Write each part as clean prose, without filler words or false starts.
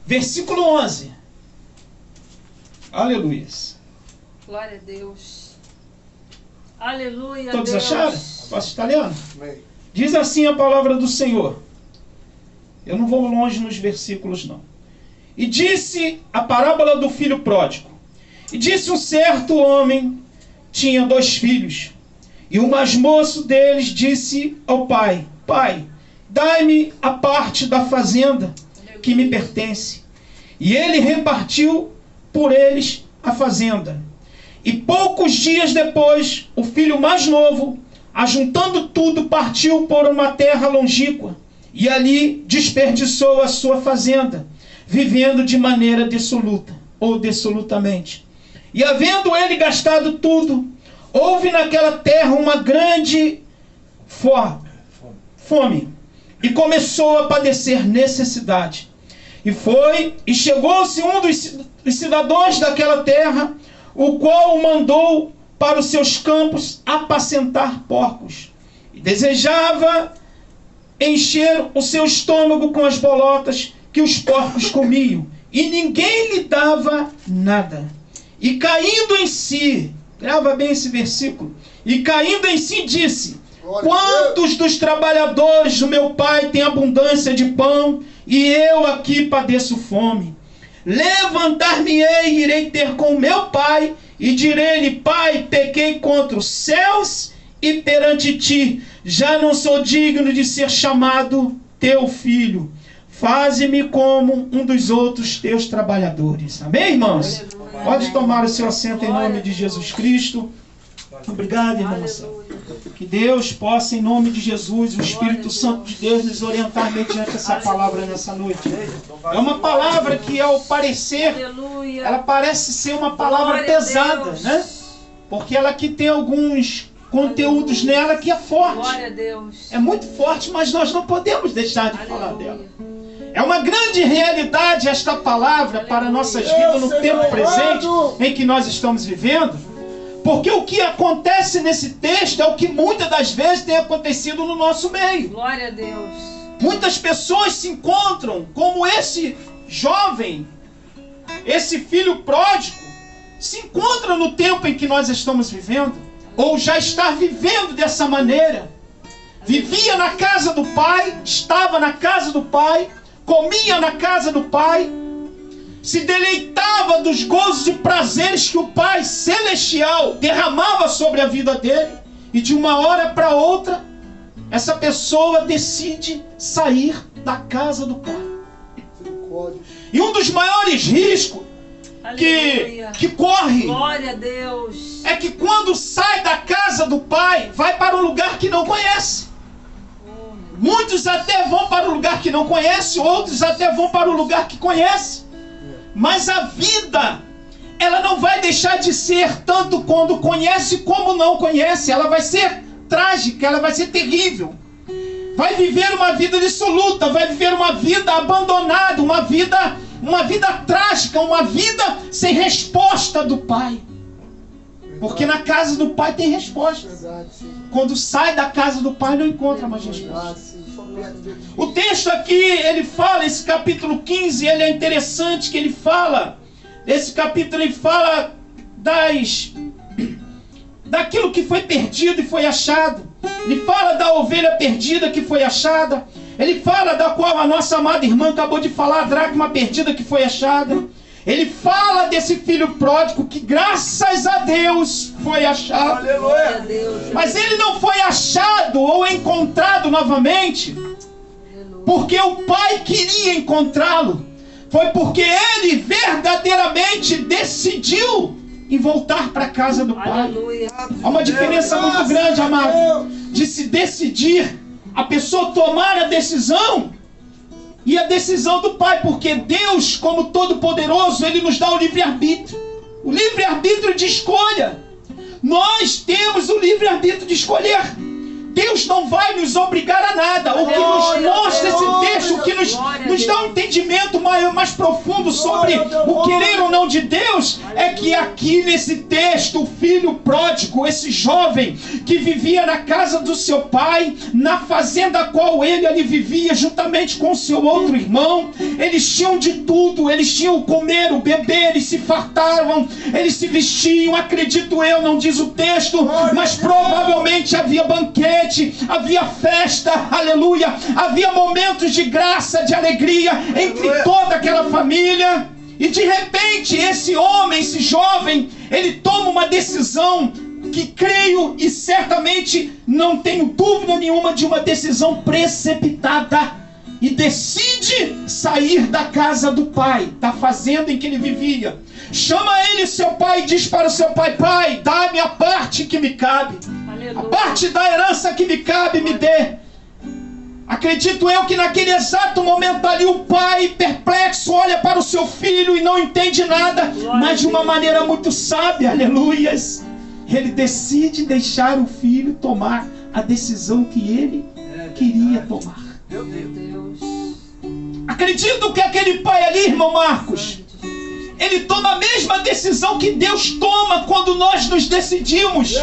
versículo 11. Aleluia. Glória a Deus. Aleluia. Todos Deus. acharam? Posso estar lendo? Amém. Diz assim a palavra do Senhor. Eu não vou longe nos versículos, não. E disse a parábola do filho pródigo. E disse um certo homem, tinha 2 filhos. E o mais moço deles disse ao pai: Pai, dai-me a parte da fazenda que me pertence. E ele repartiu por eles a fazenda. E poucos dias depois, o filho mais novo, ajuntando tudo, partiu por uma terra longínqua, e ali desperdiçou a sua fazenda, vivendo de maneira dissoluta, ou dissolutamente. E havendo ele gastado tudo, houve naquela terra uma grande fome, e começou a padecer necessidade. E chegou-se um dos cidadãos daquela terra, o qual o mandou para os seus campos apacentar porcos. E desejava encher o seu estômago com as bolotas que os porcos comiam, e ninguém lhe dava nada. E caindo em si, grava bem esse versículo, e caindo em si disse: quantos dos trabalhadores do meu pai têm abundância de pão, e eu aqui padeço fome? Levantar-me-ei e irei ter com meu pai, e direi-lhe: Pai, pequei contra os céus e perante ti, já não sou digno de ser chamado teu filho. Faze-me como um dos outros teus trabalhadores. Amém, irmãos? Pode tomar o seu assento em nome de Jesus Cristo. Obrigado, irmãos. Que Deus possa, em nome de Jesus, o Espírito Santo de Deus, nos orientar mediante essa palavra nessa noite. É uma palavra que, ao parecer, ela parece ser uma palavra pesada, né? Porque ela aqui tem alguns conteúdos nela que é forte. É muito forte, mas nós não podemos deixar de falar dela. É uma grande realidade esta palavra para nossas vidas no tempo presente em que nós estamos vivendo. Porque o que acontece nesse texto é o que muitas das vezes tem acontecido no nosso meio. Glória a Deus. Muitas pessoas se encontram como esse jovem, esse filho pródigo, se encontra no tempo em que nós estamos vivendo, ou já está vivendo dessa maneira. Vivia na casa do pai, estava na casa do pai, comia na casa do pai, se deleitava dos gozos e prazeres que o Pai Celestial derramava sobre a vida dele, e de uma hora para outra, essa pessoa decide sair da casa do Pai. E um dos maiores riscos que corre, glória a Deus, é que quando sai da casa do Pai, vai para um lugar que não conhece. Muitos até vão para o lugar que não conhece, outros até vão para o lugar que conhece. Mas a vida, ela não vai deixar de ser tanto quando conhece como não conhece. Ela vai ser trágica, ela vai ser terrível. Vai viver uma vida dissoluta, vai viver uma vida abandonada, uma vida trágica, uma vida sem resposta do Pai. Porque na casa do Pai tem resposta. Quando sai da casa do Pai não encontra mais resposta. O texto aqui, ele fala, esse capítulo 15, ele é interessante que ele fala, esse capítulo ele fala daquilo que foi perdido e foi achado. Ele fala da ovelha perdida que foi achada. Ele fala da qual a nossa amada irmã acabou de falar, a dracma perdida que foi achada. Ele fala desse filho pródigo que, graças a Deus, foi achado. Aleluia. Mas ele não foi achado ou encontrado novamente porque o pai queria encontrá-lo. Foi porque ele verdadeiramente decidiu em voltar para a casa do Pai. Há uma diferença muito grande, amado, de se decidir, a pessoa tomar a decisão e a decisão do Pai, porque Deus, como Todo-Poderoso, Ele nos dá o livre-arbítrio. O livre-arbítrio de escolha. Nós temos o livre-arbítrio de escolher. Deus não vai nos obrigar a nada. O que nos mostra esse texto, o que nos dá um entendimento mais profundo sobre o querer ou não de Deus, é que aqui nesse texto, o filho pródigo, esse jovem que vivia na casa do seu pai, na fazenda a qual ele ali vivia, juntamente com o seu outro irmão, eles tinham de tudo, eles tinham o comer, o beber, eles se fartavam, eles se vestiam, acredito eu, não diz o texto, mas provavelmente havia banquete, havia festa, aleluia, havia momentos de graça, de alegria entre toda aquela família. E de repente esse homem, esse jovem, ele toma uma decisão que creio e certamente não tenho dúvida nenhuma de uma decisão precipitada, e decide sair da casa do pai, da fazenda em que ele vivia. Chama ele, seu pai, e diz para o seu pai: pai, dá-me a parte que me cabe. Aleluia. A parte da herança que me cabe, me dê. Acredito eu que naquele exato momento ali, o pai, perplexo, olha para o seu filho e não entende nada, mas de uma maneira muito sábia, aleluias, ele decide deixar o filho tomar a decisão que ele queria tomar. Meu Deus. Acredito que aquele pai ali, irmão Marcos, ele toma a mesma decisão que Deus toma quando nós nos decidimos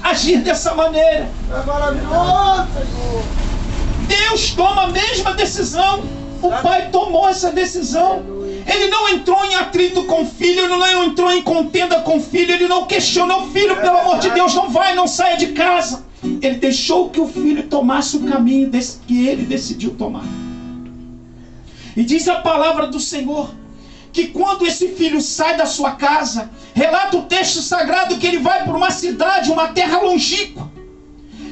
agir dessa maneira. É maravilhoso, Senhor. Deus toma a mesma decisão. O pai tomou essa decisão. Ele não entrou em atrito com o filho, ele não entrou em contenda com o filho, ele não questionou: filho, pelo amor de Deus, não vai, não saia de casa. Ele deixou que o filho tomasse o caminho que ele decidiu tomar. E diz a palavra do Senhor que quando esse filho sai da sua casa, relata o texto sagrado que ele vai para uma cidade, uma terra longínqua,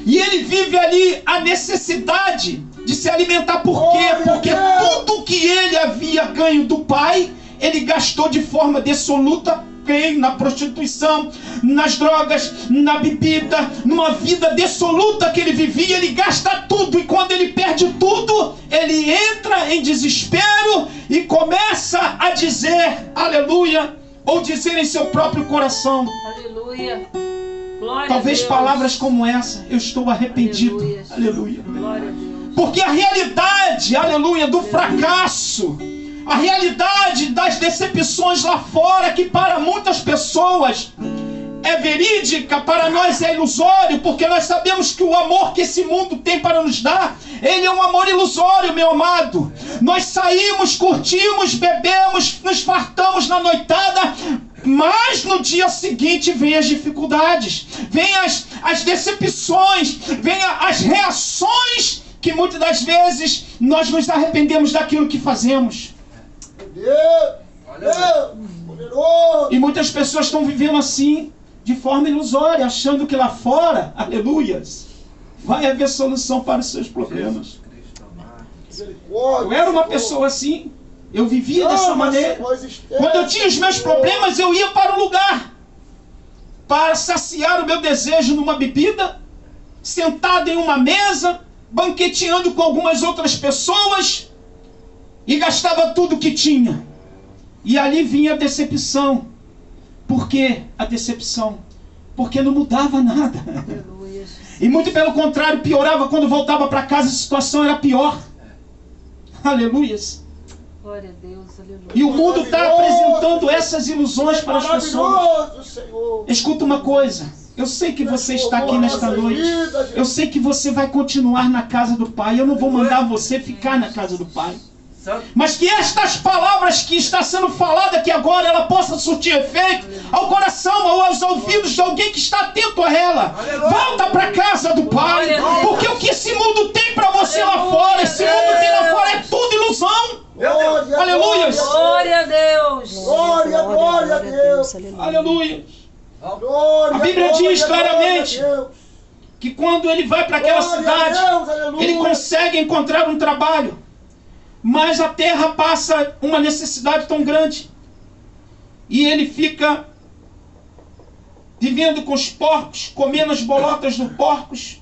e ele vive ali a necessidade de se alimentar. Por quê? Porque tudo que ele havia ganho do pai, ele gastou de forma dissoluta, na prostituição, nas drogas, na bebida, numa vida dissoluta que ele vivia. Ele gasta tudo, e quando ele perde tudo, ele entra em desespero e começa a dizer, aleluia, ou dizer em seu próprio coração, aleluia, glória talvez a Deus. Palavras como essa: eu estou arrependido, aleluia, glória a Deus. porque a realidade, aleluia, do fracasso, a realidade das decepções lá fora, que para muitas pessoas é verídica, para nós é ilusório, porque nós sabemos que o amor que esse mundo tem para nos dar, ele é um amor ilusório, meu amado. Nós saímos, curtimos, bebemos, nos fartamos na noitada, mas no dia seguinte vem as dificuldades, vem as decepções, vem as reações, que muitas das vezes nós nos arrependemos daquilo que fazemos. E muitas pessoas estão vivendo assim, de forma ilusória, achando que lá fora, aleluias, vai haver solução para os seus problemas. Eu era uma pessoa assim, eu vivia dessa maneira. Quando eu tinha os meus problemas, eu ia para o lugar para saciar o meu desejo numa bebida, sentado em uma mesa, banqueteando com algumas outras pessoas, e gastava tudo que tinha. E ali vinha a decepção. Por que a decepção? Porque não mudava nada. Aleluia. E muito pelo contrário, piorava. Quando voltava para casa, a situação era pior. Aleluias. Glória a Deus, aleluia. E o mundo está apresentando essas ilusões para as pessoas. Escuta uma coisa. Eu sei que você está aqui nesta noite. Eu sei que você vai continuar na casa do Pai. Eu não vou mandar você ficar na casa do Pai. Mas que estas palavras que está sendo falada aqui agora, ela possa surtir efeito ao coração ou aos ouvidos de alguém que está atento a ela. Volta para a casa do Pai, porque o que esse mundo tem para você lá fora, esse mundo tem lá fora, é tudo ilusão. Aleluia. Glória a Deus. Glória a Deus. Aleluia. A Bíblia diz claramente que quando ele vai para aquela cidade, ele consegue encontrar um trabalho. Mas a terra passa uma necessidade tão grande. E ele fica vivendo com os porcos, comendo as bolotas dos porcos.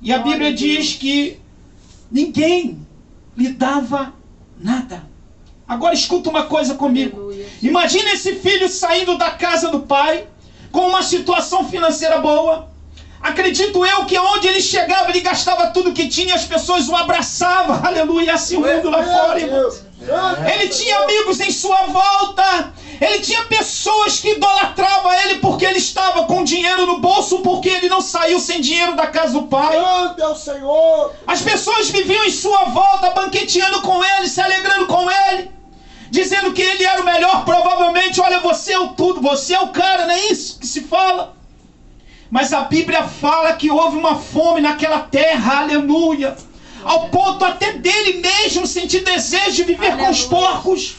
E a Bíblia diz que ninguém lhe dava nada. Agora escuta uma coisa comigo. Imagina esse filho saindo da casa do pai, com uma situação financeira boa. Acredito eu que onde ele chegava, ele gastava tudo que tinha, as pessoas o abraçavam. Aleluia, assim o mundo lá fora, irmãos. Ele tinha amigos em sua volta. Ele tinha pessoas que idolatravam ele porque ele estava com dinheiro no bolso, porque ele não saiu sem dinheiro da casa do pai. Ande ao Senhor. As pessoas viviam em sua volta, banqueteando com ele, se alegrando com ele, dizendo que ele era o melhor, provavelmente. Olha, você é o tudo, você é o cara, não é isso que se fala? Mas a Bíblia fala que houve uma fome naquela terra, aleluia, ao ponto até dele mesmo sentir desejo de viver com os porcos.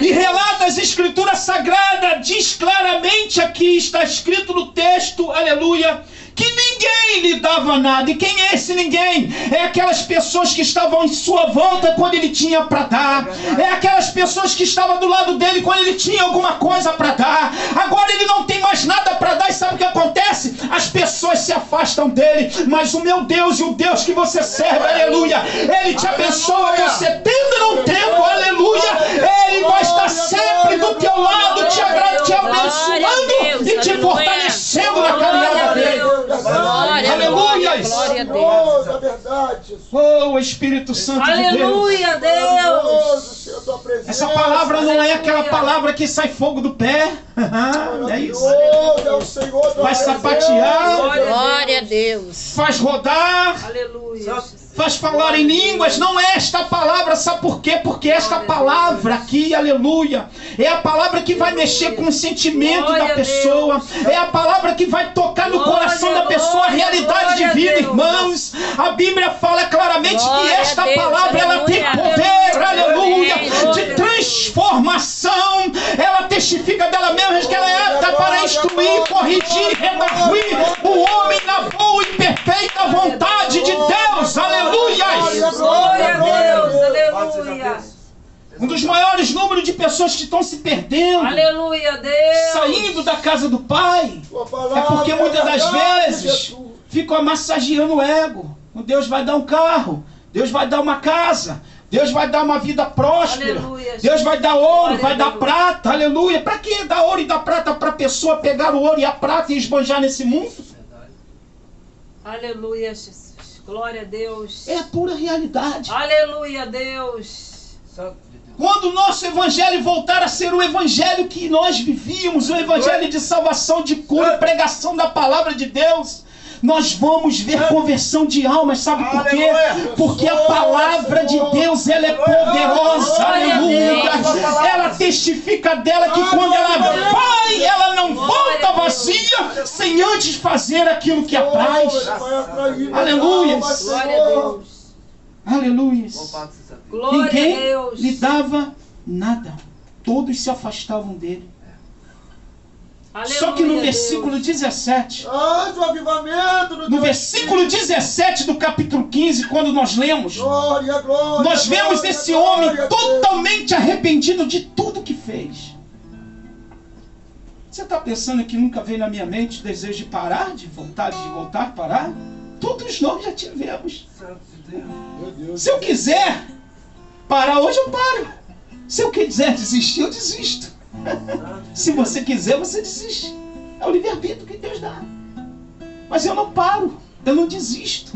E relata as Escrituras Sagradas, diz claramente aqui, está escrito no texto, aleluia, que ninguém lhe dava nada. E quem é esse ninguém? É aquelas pessoas que estavam em sua volta quando ele tinha para dar. É aquelas pessoas que estavam do lado dele quando ele tinha alguma coisa para dar. Agora ele não tem mais nada para dar, e sabe o que acontece? As pessoas se afastam dele. Mas o meu Deus e o Deus que você serve, aleluia, ele te abençoa, você tendo ou não tendo, aleluia, ele vai estar sempre do teu lado, te abençoando e te fortalecendo na caminhada dele. Aleluia! Glória a Deus. É verdade. Oh, Espírito Santo de Deus. Aleluia, Deus. Essa palavra não é aquela palavra que sai fogo do pé. É isso. Vai sapatear. Glória a Deus. Faz rodar. Aleluia. Faz falar em línguas. Não é esta palavra, sabe por quê? Porque esta palavra aqui, aleluia, é a palavra que vai mexer com o sentimento da pessoa. É a palavra que vai tocar no coração da pessoa a realidade de vida, irmãos. A Bíblia fala claramente que esta palavra, ela tem poder, aleluia, de transformação. Ela testifica dela mesma que ela é apta para instruir, corrigir, redarguir o homem na boa e perfeita vontade de Deus. Aleluia. Glória a Deus. Aleluia. Um dos maiores números de pessoas que estão se perdendo, Aleluia, Deus. saindo da casa do Pai, é porque muitas das vezes ficam massageando o ego. Deus vai dar um carro, Deus vai dar uma casa, Deus vai dar uma vida próspera, Aleluia. Deus vai dar ouro, Glória vai a dar Deus. prata, aleluia. Para que dar ouro e dar prata para a pessoa pegar o ouro e a prata e esbanjar nesse mundo? Aleluia, Jesus. Glória a Deus. É a pura realidade. Aleluia, Deus. Quando o nosso evangelho voltar a ser o evangelho que nós vivíamos, o evangelho de salvação, de cura, pregação da palavra de Deus, nós vamos ver conversão de almas. Sabe por quê? Porque a palavra de Deus, ela é poderosa, aleluia. Ela testifica dela que quando ela vai, ela não volta vazia, sem antes fazer aquilo que apraz. Aleluia. Glória a Deus. Aleluia. Glória a Ninguém Deus. lhe dava nada. Todos se afastavam dele. Aleluia, Só que no Deus. versículo 17, Ande o avivamento no versículo 17 do capítulo 15, quando nós lemos, Glória, glória. nós vemos glória, esse homem glória, totalmente arrependido de tudo que fez. Você está pensando que nunca veio na minha mente o desejo de parar, de voltar, parar? Todos nós já tivemos. Meu Deus. Se eu quiser parar hoje, eu paro. Se eu quiser desistir, eu desisto. Se você quiser, você desiste. É o livre-arbítrio que Deus dá. Mas eu não paro, eu não desisto.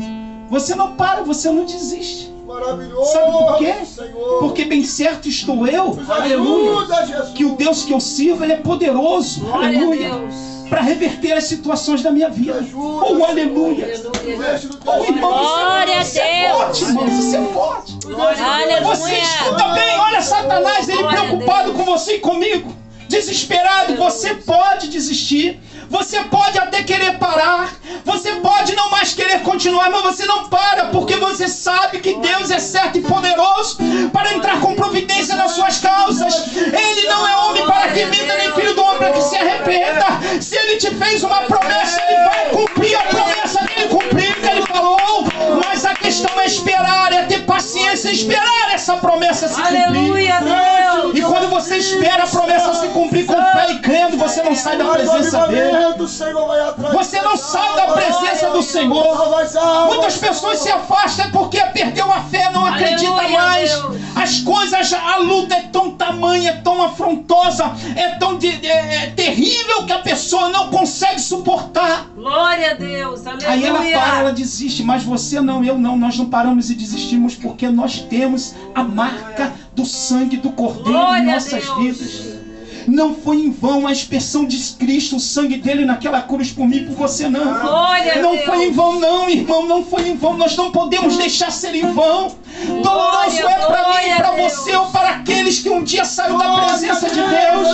Você não para, você não desiste. Maravilhoso. Sabe por quê? Senhor. Porque bem certo estou eu, Nos aleluia, ajuda, Jesus. que o Deus que eu sirvo, ele é poderoso, Glória a aleluia, Deus. para reverter as situações da minha vida. Ajuda, Oh, aleluia. Aleluia. Mexe no teu Oh, irmão, Glória a você é Deus. forte, irmão, você é forte. Aleluia. Você escuta bem, olha Satanás, ele Glória a preocupado Deus. com você e comigo, desesperado. Você pode desistir, você pode até querer parar, você pode não mais querer continuar, mas você não para, porque você sabe que Deus é certo e poderoso para entrar com providência nas suas causas. Ele não é homem para que minta, nem filho do homem para que se arrependa. Se ele te fez uma promessa, ele vai cumprir a promessa que ele cumpriu, que ele falou. Mas a questão é esperar, é ter paciência, esperar essa promessa se cumprir. Aleluia, Deus. E quando você você espera a promessa se cumprir com fé e crendo, você não sai da presença dele. Você não sai da presença do Senhor. Muitas pessoas se afastam porque perdeu a fé, não acredita mais. As coisas, a luta é tão tamanha, é tão afrontosa, é tão terrível que a pessoa não consegue suportar. Glória a Deus, aleluia. Aí ela para, ela desiste, mas você não, eu não, nós não paramos e desistimos porque nós temos a marca do sangue do Cordeiro Glória em nossas vidas. Não foi em vão a expressão de Cristo, o sangue dele naquela cruz por mim e por você, não. Glória Não a Deus. foi em vão, não, irmão, não foi em vão. Nós não podemos deixar ser em vão. Doloroso é para mim e para você ou para aqueles que um dia saiu da presença de Deus.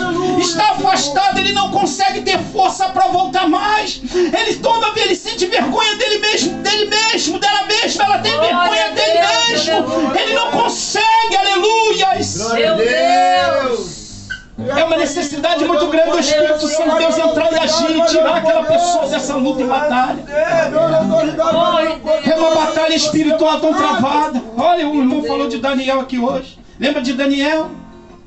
Está afastado, ele não consegue ter força para voltar mais. Ele toda vez, ele sente vergonha dele mesmo, dela mesma, ela tem vergonha dele mesmo. Ele não consegue, aleluias. Meu Deus. É uma necessidade muito grande do Espírito Santo de Deus entrar e agir e tirar aquela pessoa dessa luta e batalha. É uma batalha espiritual tão travada. Olha, o irmão falou de Daniel aqui hoje. Lembra de Daniel?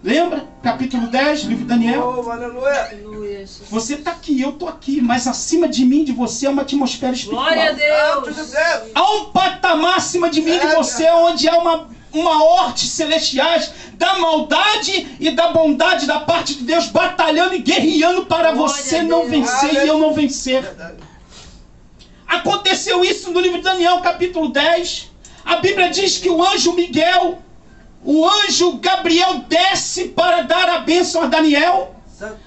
Lembra? Capítulo 10, livro de Daniel. Você está aqui, eu estou aqui, mas acima de mim, de você, é uma atmosfera espiritual. Glória a Deus. Há um patamar acima de mim e de você, onde há uma horte celestiais da maldade e da bondade da parte de Deus, batalhando e guerreando para você não vencer e eu não vencer. Aconteceu isso no livro de Daniel, capítulo 10. A Bíblia diz que o anjo Miguel, o anjo Gabriel desce para dar a bênção a Daniel.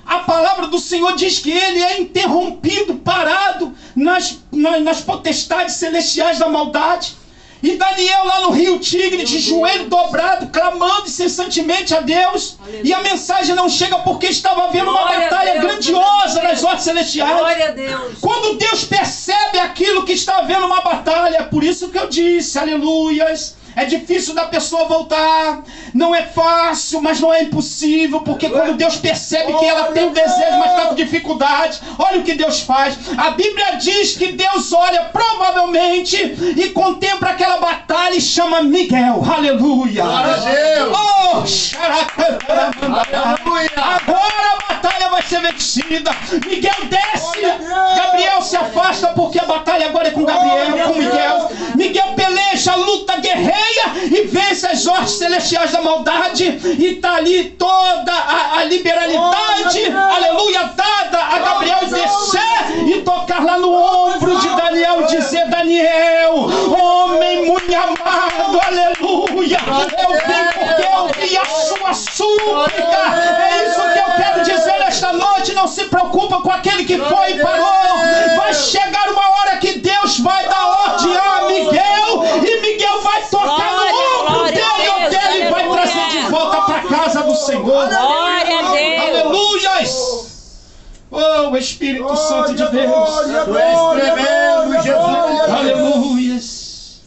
A palavra do Senhor diz que ele é interrompido, parado nas potestades celestiais da maldade. E Daniel lá no rio Tigre, de joelho dobrado, clamando incessantemente a Deus. Aleluia. E a mensagem não chega porque estava havendo uma batalha grandiosa nas hortas celestiais. Glória a Deus. Quando Deus percebe aquilo que está havendo uma batalha, por isso que eu disse, aleluias. É difícil da pessoa voltar, não é fácil, mas não é impossível, porque quando Deus percebe que ela tem um desejo, mas está com dificuldade, olha o que Deus faz. A Bíblia diz que Deus olha provavelmente e contempla aquela batalha e chama Miguel, aleluia. Glória a Deus. Agora a batalha vai ser vencida. Miguel desce, Gabriel se afasta porque a batalha agora é com Gabriel, com Miguel. Miguel peleja, luta, guerreia e vence as hortas celestiais da maldade, e está ali toda a liberalidade, aleluia, dada a Gabriel descer e tocar lá no ombro de Daniel e dizer: Daniel, homem muito amado, aleluia, eu vim porque eu ouvi a sua súplica. É isso que eu quero dizer nesta noite. Não se preocupa com aquele que foi e parou. Vai chegar uma hora que Deus vai dar ordem a Miguel, e Miguel vai tocar no ombro dele ou dele e vai trazer de volta para a casa do Senhor. Glória a Deus. Aleluias. Oh, Espírito Santo de Deus. Tu és tremendo, Jesus. Aleluias.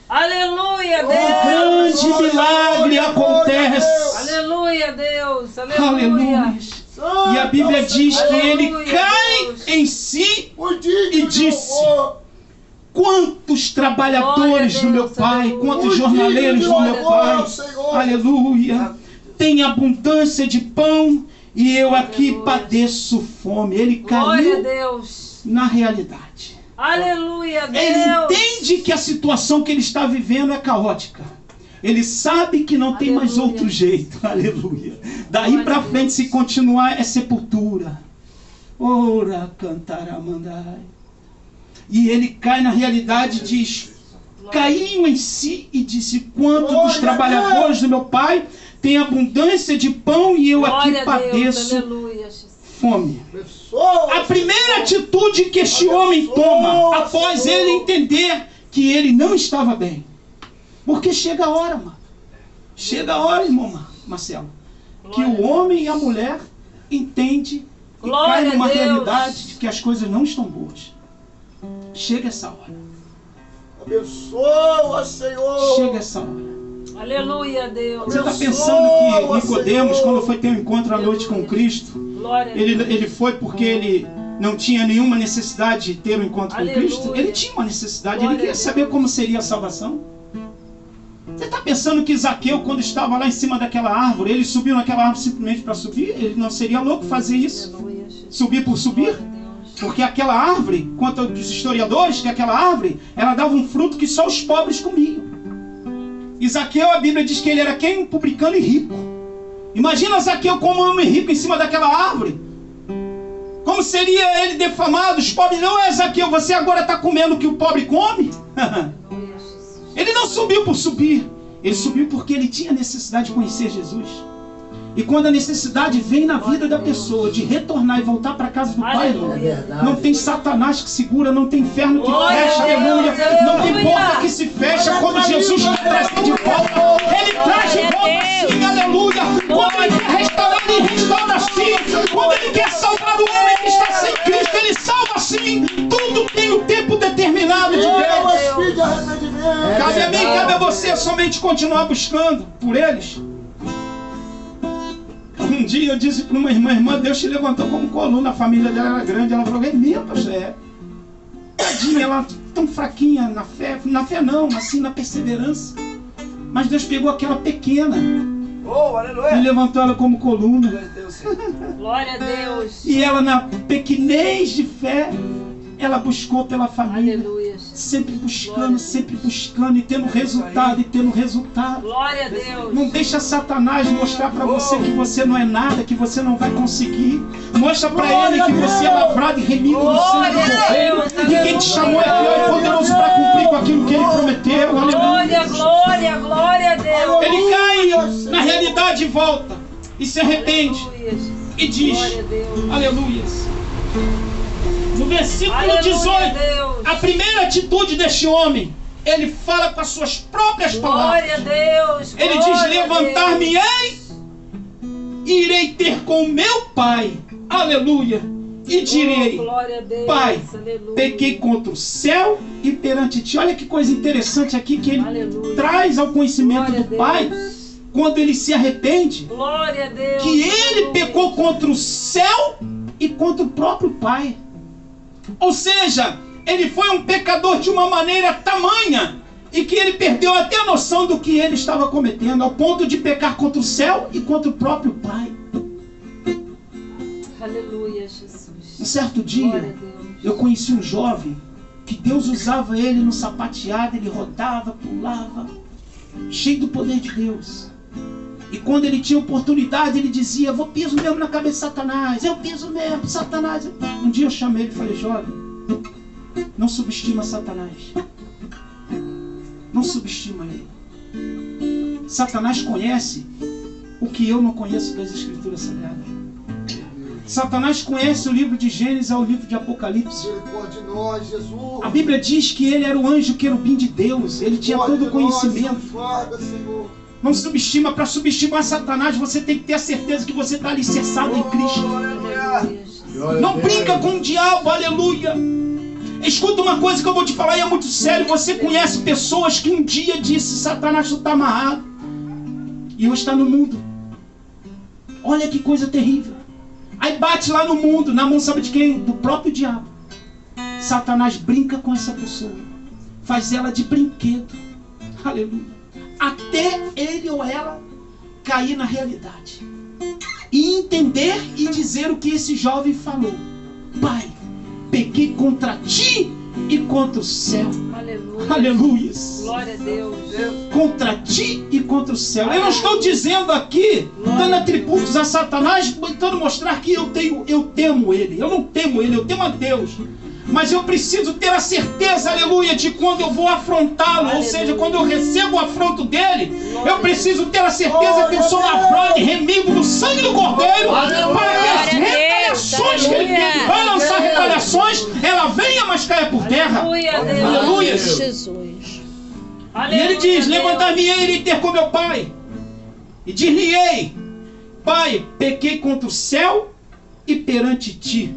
Aleluia, Um Deus. grande milagre acontece. Aleluia, Deus. Aleluia. Aleluia. E a Bíblia diz que ele cai em si e disse: quantos trabalhadores do meu Pai, quantos jornaleiros do meu Pai, aleluia, tem abundância de pão e eu aqui padeço fome. Ele Glória a caiu Deus. na realidade. Aleluia, Deus. Ele entende que a situação que ele está vivendo é caótica. Ele sabe que não tem mais outro jeito. Aleluia. Daí para frente, se continuar, é sepultura. Ora, cantaramandai. E ele cai na realidade e diz: caiu em si e disse: quanto dos trabalhadores do meu Pai tem abundância de pão e eu aqui padeço fome. A primeira atitude que este homem toma após ele entender que ele não estava bem, porque chega a hora, mano. Chega a hora, irmão Marcelo, que o homem e a mulher entendem e caem numa realidade de que as coisas não estão boas. Chega essa hora. Abençoa, Senhor. Chega essa hora. Aleluia, Deus. Você está pensando que Nicodemos, quando foi ter um encontro à noite com Cristo, ele foi porque ele não tinha nenhuma necessidade de ter um encontro com Cristo? Ele tinha uma necessidade, ele queria saber como seria a salvação. Você está pensando que Zaqueu, quando estava lá em cima daquela árvore, ele subiu naquela árvore simplesmente para subir? Ele não seria louco fazer isso? Aleluia, Jesus. Subir por subir? Glória a Deus. Porque aquela árvore, quanto aos historiadores, que aquela árvore, ela dava um fruto que só os pobres comiam. E Zaqueu, a Bíblia diz que ele era quem? Um publicano e rico. Imagina Zaqueu como um homem rico em cima daquela árvore. Como seria ele defamado? Os pobres, não é Zaqueu, você agora está comendo o que o pobre come? Aleluia, Jesus. Ele não subiu por subir. Ele subiu porque ele tinha necessidade de conhecer Jesus. E quando a necessidade vem na vida da pessoa de retornar e voltar para a casa do Pai, irmão, não tem Satanás que segura, não tem inferno que Glória fecha, a Deus, aleluia. Não tem aleluia. porta que se fecha quando Jesus traz de volta. Ele traz de volta sim, aleluia. Quando ele quer restaurar, ele restaura sim. Quando ele quer salvar o homem que está sem Cristo, ele salva sim. Tudo tem o tempo determinado de Deus. Cabe a mim, cabe a você somente continuar buscando por eles. Um dia eu disse para uma irmã, Deus te levantou como coluna, a família dela era grande. Ela falou, é minha, pastor, é. Tadinha, ela tão fraquinha na fé não, assim na perseverança. Mas Deus pegou aquela pequena e levantou ela como coluna. Glória a Deus. E ela na pequenez de fé, ela buscou pela família. Aleluia. Sempre buscando e tendo resultado, Glória a Deus. Não deixa Satanás mostrar para você que você não é nada, que você não vai conseguir. Mostra para ele que você é lavrado e remido no sangue do Cordeiro. E quem te chamou é fiel e poderoso para cumprir com aquilo que ele prometeu. Glória, glória, glória a Deus. Ele cai na realidade e volta. E se arrepende. Aleluia, Jesus. E diz, Glória a Deus. aleluias. No versículo Aleluia, 18, Deus. a primeira atitude deste homem, ele fala com as suas próprias Glória a palavras. Deus. Ele glória diz, a levantar-me-ei e irei ter com meu pai, aleluia, e Deus. direi, Oh, glória a Deus. Pai, Aleluia. pequei contra o céu e perante ti. Olha que coisa interessante aqui que ele Aleluia. traz ao conhecimento Glória a do Deus. Pai, quando ele se arrepende, Glória a Deus. que ele Aleluia. pecou contra o céu e contra o próprio Pai. Ou seja, ele foi um pecador de uma maneira tamanha e que ele perdeu até a noção do que ele estava cometendo, ao ponto de pecar contra o céu e contra o próprio Pai. Aleluia, Jesus. Um certo Glória a dia, Deus. eu conheci um jovem que Deus usava ele no sapateado, ele rodava, pulava, cheio do poder de Deus. E quando ele tinha oportunidade, ele dizia, eu piso mesmo na cabeça de Satanás, eu piso mesmo, Satanás. Um dia eu chamei ele e falei, jovem, não subestima Satanás. Não subestima ele. Satanás conhece o que eu não conheço das Escrituras Sagradas. Satanás conhece o livro de Gênesis ao livro de Apocalipse. Misericórdia de nós, Jesus. A Bíblia diz que ele era o anjo querubim de Deus. Ele tinha todo o conhecimento. Guarda, Senhor. Não subestima. Para subestimar Satanás, você tem que ter a certeza que você está alicerçado em Cristo. Aleluia, Jesus. Não brinca com o diabo, aleluia. Escuta uma coisa que eu vou te falar e é muito sério. Você conhece pessoas que um dia disse, Satanás, tu está amarrado. E hoje está no mundo. Olha que coisa terrível. Aí bate lá no mundo, na mão sabe de quem? Do próprio diabo. Satanás brinca com essa pessoa. Faz ela de brinquedo. Aleluia. Até ele ou ela cair na realidade. E entender e dizer o que esse jovem falou. Pai, pequei contra ti e contra o céu. Aleluia. Aleluias. Glória a Deus. Contra ti e contra o céu. Eu não estou dizendo aqui, dando atributos a Satanás, tentando mostrar que eu temo ele. Eu não temo ele, eu temo a Deus. Mas eu preciso ter a certeza, aleluia, de quando eu vou afrontá-lo, ou seja, quando eu recebo o afronto dele, eu preciso ter a certeza que eu sou lavrado e remido no sangue do Cordeiro, para que as retaliações que ele vai lançar retaliações, ela venha, mas caia por terra. Aleluia, Deus. Aleluia. Jesus. E ele diz, levantar-me-ei e ter com meu pai. E dir-lhe-ei, Pai, pequei contra o céu e perante ti.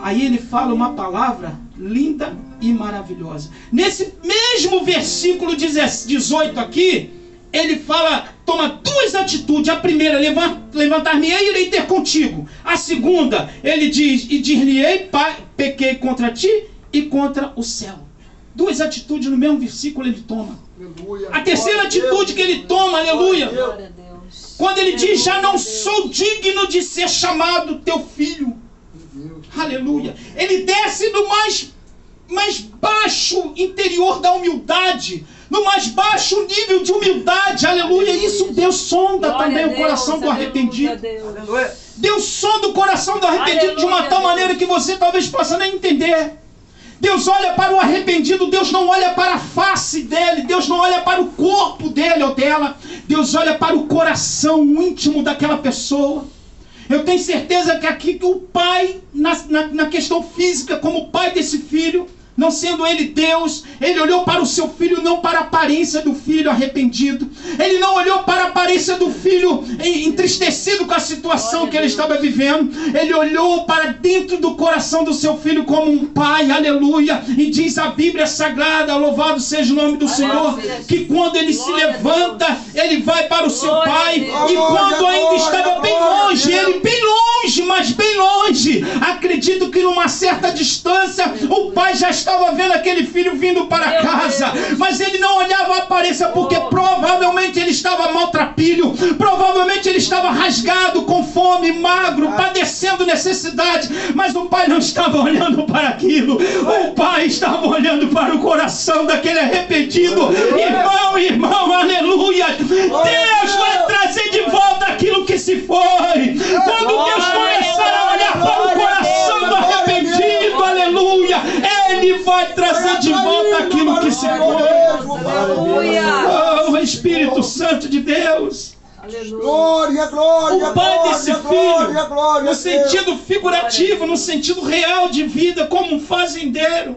Aí ele fala uma palavra linda e maravilhosa. Nesse mesmo versículo 18 aqui, ele fala, toma duas atitudes. A primeira, levantar-me-ei e irei ter contigo. A segunda, ele diz, e dir-lhe-ei, Pai, pequei contra ti e contra o céu. Duas atitudes no mesmo versículo ele toma. Aleluia. A terceira Glória a atitude Deus. que ele toma, aleluia, Glória a Deus. quando ele diz, já não Aleluia, Deus. sou digno de ser chamado teu filho. Deus. Aleluia. Ele desce do mais baixo interior da humildade, no mais baixo nível de humildade. Aleluia. Isso Deus sonda Glória também a o coração Deus, do aleluia, arrependido. Deus. Deus sonda o coração do arrependido de uma Aleluia, tal Deus. maneira que você talvez possa nem entender. Deus olha para o arrependido, Deus não olha para a face dele, Deus não olha para o corpo dele ou dela, Deus olha para o coração íntimo daquela pessoa. Eu tenho certeza que aqui o pai, na questão física, como pai desse filho, não sendo ele Deus, ele olhou para o seu filho, não para a aparência do filho arrependido. Ele não olhou para a aparência do filho entristecido com a situação que ele estava vivendo. Ele olhou para dentro do coração do seu filho como um pai, aleluia. E diz a Bíblia Sagrada, louvado seja o nome do Senhor, que quando ele se levanta, ele vai para o seu pai. E quando ainda estava bem longe, ele bem longe, mas bem longe, acredito que numa certa distância, o pai já estava vendo aquele filho vindo para casa, mas ele não olhava a aparência, porque provavelmente ele estava maltrapilho, provavelmente ele estava rasgado, com fome, magro, padecendo necessidade, mas o pai não estava olhando para aquilo, o pai estava olhando para o coração daquele arrependido. Irmão, aleluia, Deus vai trazer de volta aquilo que se foi. Quando Deus começar a olhar para o coração do arrependido, aleluia, Ele vai trazer de volta aquilo que se foi. Aleluia. Oh, Espírito Santo de Deus. Aleluia. Glória, glória, O pai desse glória, filho, glória, no Deus. sentido figurativo, no sentido real de vida, como um fazendeiro.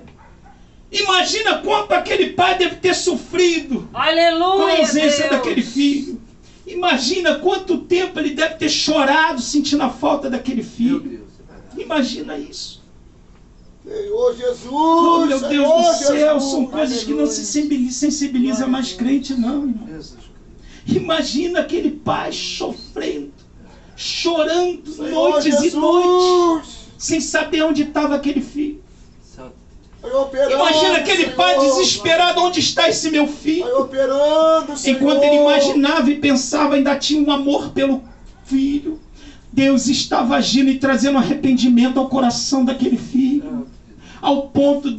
Imagina quanto aquele pai deve ter sofrido com a Aleluia, ausência Deus. daquele filho. Imagina quanto tempo ele deve ter chorado sentindo a falta daquele filho. Imagina isso. Senhor Jesus, Oh, meu Deus Senhor do céu, Jesus. são coisas que não se sensibiliza mais crente, não, irmão. Imagina aquele pai sofrendo, chorando Senhor noites e Jesus. noites, sem saber onde estava aquele filho. Vai operando, Imagina aquele Senhor. pai desesperado, onde está esse meu filho? Vai operando, Senhor. Enquanto ele imaginava e pensava, ainda tinha um amor pelo filho. Deus estava agindo e trazendo arrependimento ao coração daquele filho, ao ponto de